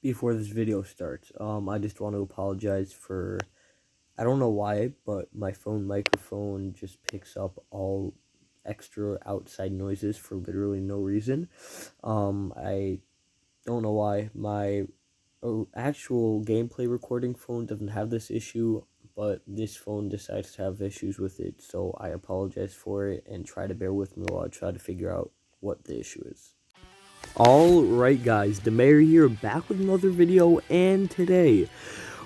before this video starts, I just want to apologize for, I don't know why, but my phone microphone just picks up all extra outside noises for literally no reason. I don't know why. My actual gameplay recording phone doesn't have this issue, but this phone decides to have issues with it, so I apologize for it and try to bear with me while I try to figure out what the issue is. Alright guys, the mayor here, back with another video, and today,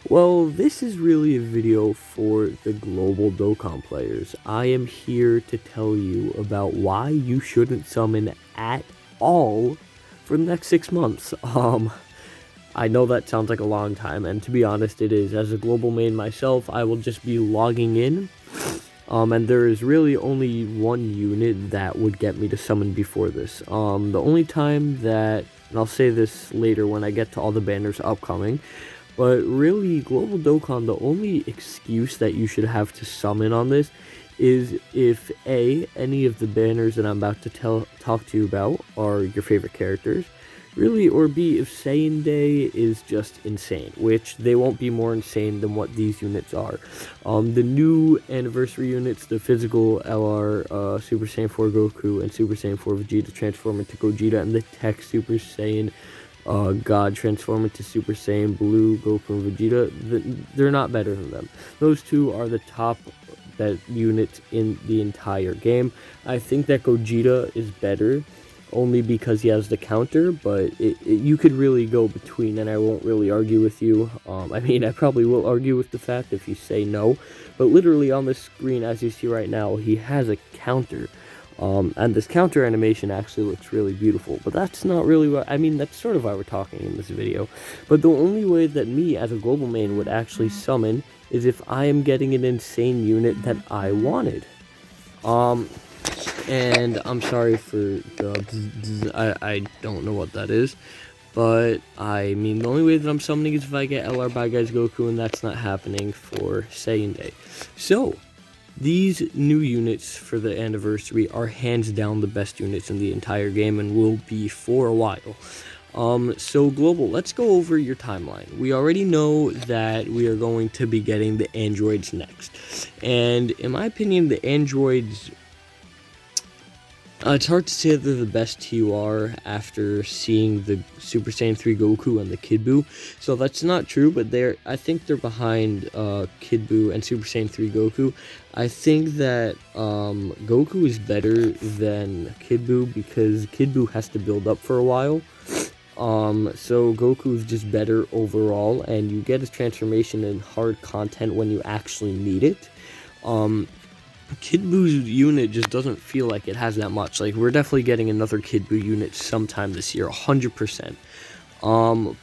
well, this is really a video for the global Dokkan players. I am here to tell you about why you shouldn't summon at all for the next 6 months. I know that sounds like a long time, and to be honest, it is. As a global main myself, I will just be logging in. And there is really only one unit that would get me to summon before this. The only time that, and I'll say this later when I get to all the banners upcoming, but really, Global Dokkan, the only excuse that you should have to summon on this is if A, any of the banners that I'm about to talk to you about are your favorite characters, really, or B, if Saiyan Day is just insane, which they won't be more insane than what these units are. The new anniversary units, the physical LR Super Saiyan 4 Goku and Super Saiyan 4 Vegeta transform into Gogeta, and the tech Super Saiyan God transform into Super Saiyan Blue Goku and Vegeta, they're not better than them. Those two are the top units in the entire game. I think that Gogeta is better only because he has the counter, but you could really go between, and I won't really argue with you. I mean, I probably will argue with the fact if you say no, but literally on the screen, as you see right now, he has a counter, and this counter animation actually looks really beautiful, but that's not really what, I mean, that's sort of why we're talking in this video. But the only way that me, as a global main, would actually summon is if I am getting an insane unit that I wanted. And I'm sorry for the I don't know what that is, but I mean, the only way that I'm summoning is if I get LR by Guys Goku, and that's not happening for Saiyan Day. So, these new units for the anniversary are hands down the best units in the entire game and will be for a while. So Global, let's go over your timeline. We already know that we are going to be getting the androids next, and in my opinion, the androids, it's hard to say that they're the best TUR after seeing the Super Saiyan 3 Goku and the Kid Buu. So that's not true, but I think they're behind Kid Buu and Super Saiyan 3 Goku. I think that Goku is better than Kid Buu because Kid Buu has to build up for a while. So Goku is just better overall, and you get his transformation in hard content when you actually need it. Kid Buu's unit just doesn't feel like it has that much. Like, we're definitely getting another Kid Buu unit sometime this year, 100%.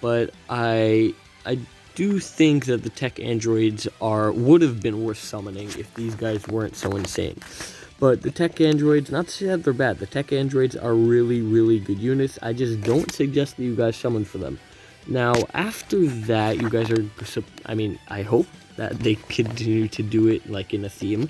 But I do think that the tech androids would have been worth summoning if these guys weren't so insane. But the tech androids, not to say that they're bad, the tech androids are really, really good units. I just don't suggest that you guys summon for them. Now, after that, you guys are, I mean, I hope that they continue to do it like in a theme,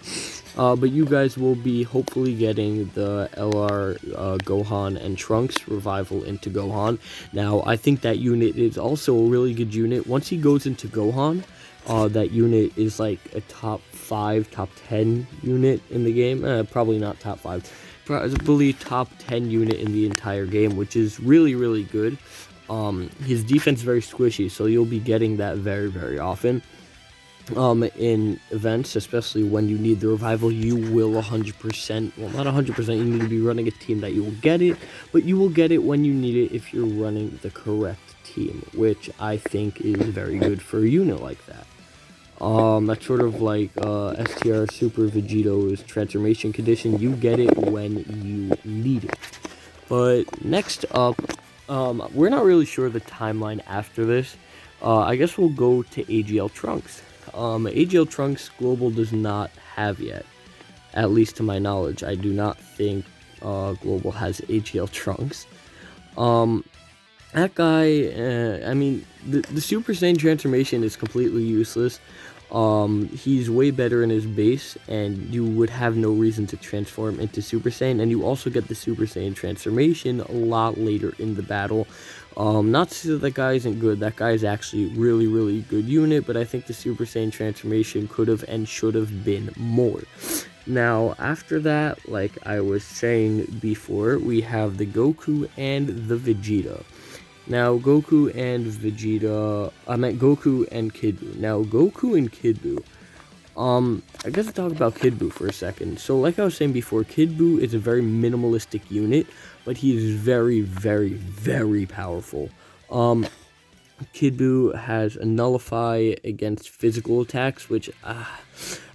but you guys will be hopefully getting the LR Gohan and Trunks revival into Gohan. Now, I think that unit is also a really good unit. Once he goes into Gohan, that unit is like a top 5, top 10 unit in the game. Probably not top 5, probably top 10 unit in the entire game, which is really, really good. His defense is very squishy, so you'll be getting that very, very often. In events, especially when you need the revival, you will 100%, well, not 100%, you need to be running a team that you will get it, but you will get it when you need it if you're running the correct team, which I think is very good for a unit like that. That's sort of like STR Super Vegeto's transformation condition. You get it when you need it. But next up, we're not really sure the timeline after this. I guess we'll go to Agl Trunks. Agl Trunks Global does not have yet, at least to my knowledge. I do not think Global has Agl Trunks. That guy, I mean, the Super Saiyan transformation is completely useless. He's way better in his base, and you would have no reason to transform into Super Saiyan, and you also get the Super Saiyan transformation a lot later in the battle. Not to say that guy isn't good, that guy is actually really good unit, but I think the Super Saiyan transformation could have and should have been more. Now, after that, like I was saying before, we have the Goku and the Vegeta. Now, Goku and Vegeta, I meant Goku and Kid Buu. Now, Goku and Kid Buu, I guess I'll talk about Kid Buu for a second. So, like I was saying before, Kid Buu is a very minimalistic unit, but he is very powerful. Kid Buu has a nullify against physical attacks, which I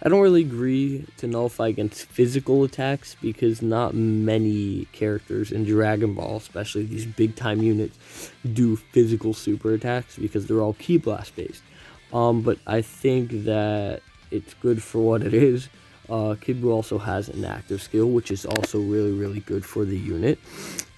don't really agree to nullify against physical attacks, because not many characters in Dragon Ball, especially these big time units, do physical super attacks because they're all Ki Blast based. But I think that it's good for what it is. Kid Buu also has an active skill, which is also really good for the unit.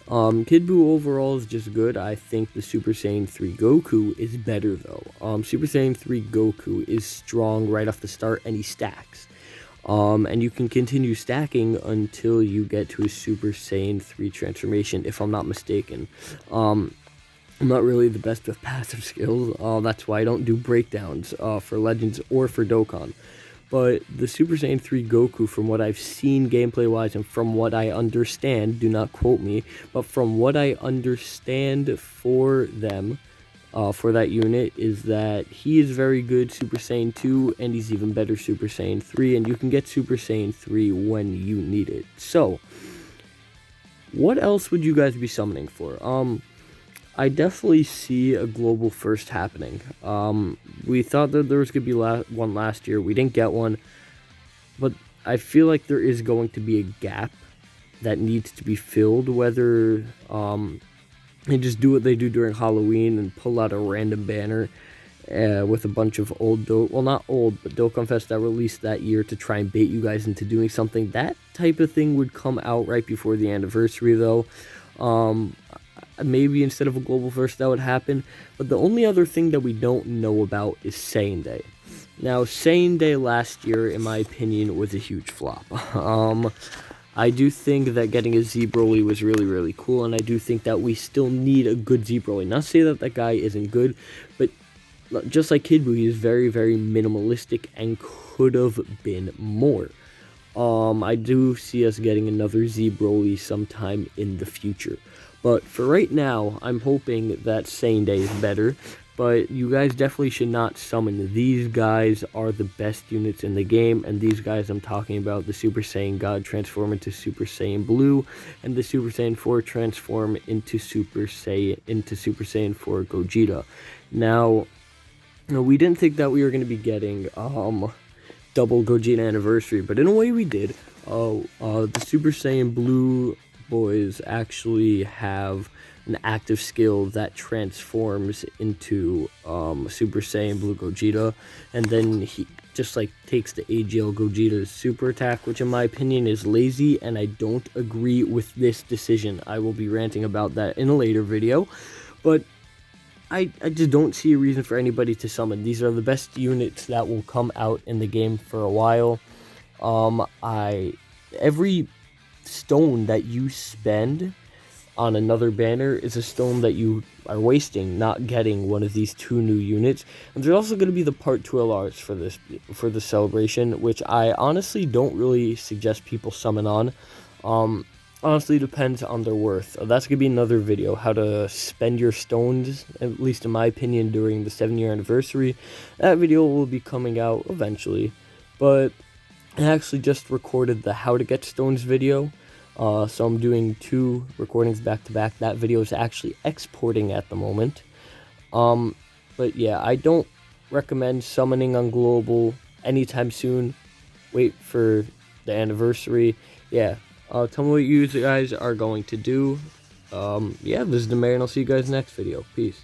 Kid Buu overall is just good. I think the Super Saiyan 3 Goku is better though. Super Saiyan 3 Goku is strong right off the start, and he stacks. And you can continue stacking until you get to a Super Saiyan 3 transformation, if I'm not mistaken. I'm not really the best with passive skills. That's why I don't do breakdowns for Legends or for Dokkan. But the Super Saiyan 3 Goku, from what I've seen gameplay-wise and from what I understand, do not quote me, but from what I understand for them, for that unit, is that he is very good Super Saiyan 2, and he's even better Super Saiyan 3, and you can get Super Saiyan 3 when you need it. So, what else would you guys be summoning for? I definitely see a global first happening. We thought that there was going to be one last year. We didn't get one. But I feel like there is going to be a gap that needs to be filled. Whether they just do what they do during Halloween and pull out a random banner with a bunch of old, well, not old, but Dokkan Fest that released that year to try and bait you guys into doing something. That type of thing would come out right before the anniversary, though. Maybe instead of a global first that would happen. But the only other thing that we don't know about is Saiyan Day. Now, Saiyan Day last year, in my opinion, was a huge flop. I do think that getting a Z Broly was really cool, and I do think that we still need a good Z Broly. Not to say that guy isn't good, but just like Kid Buu, he is very minimalistic and could have been more. I do see us getting another Z Broly sometime in the future. But for right now, I'm hoping that Saiyan Day is better. But you guys definitely should not summon. These guys are the best units in the game. And these guys I'm talking about, the Super Saiyan God transform into Super Saiyan Blue. And the Super Saiyan 4 transform into Super Saiyan 4 Gogeta. Now, we didn't think that we were going to be getting double Gogeta anniversary. But in a way we did. The Super Saiyan Blue boys actually have an active skill that transforms into Super Saiyan Blue Gogeta, and then he just like takes the Agl Gogeta's super attack, which in my opinion is lazy, and I don't agree with this decision. I will be ranting about that in a later video, but I just don't see a reason for anybody to summon. These are the best units that will come out in the game for a while. Every stone that you spend on another banner is a stone that you are wasting not getting one of these two new units. And there's also going to be the part 2 LRs for the celebration, which I honestly don't really suggest people summon on. Honestly depends on their worth. That's going to be another video, how to spend your stones, at least in my opinion, during the 7-year anniversary. That video will be coming out eventually, but I actually just recorded the how to get stones video, so I'm doing 2 recordings back to back. That video is actually exporting at the moment. But yeah, I don't recommend summoning on global anytime soon. Wait for the anniversary. Yeah, tell me what you guys are going to do. Yeah, this is the Mayor, and I'll see you guys next video. Peace.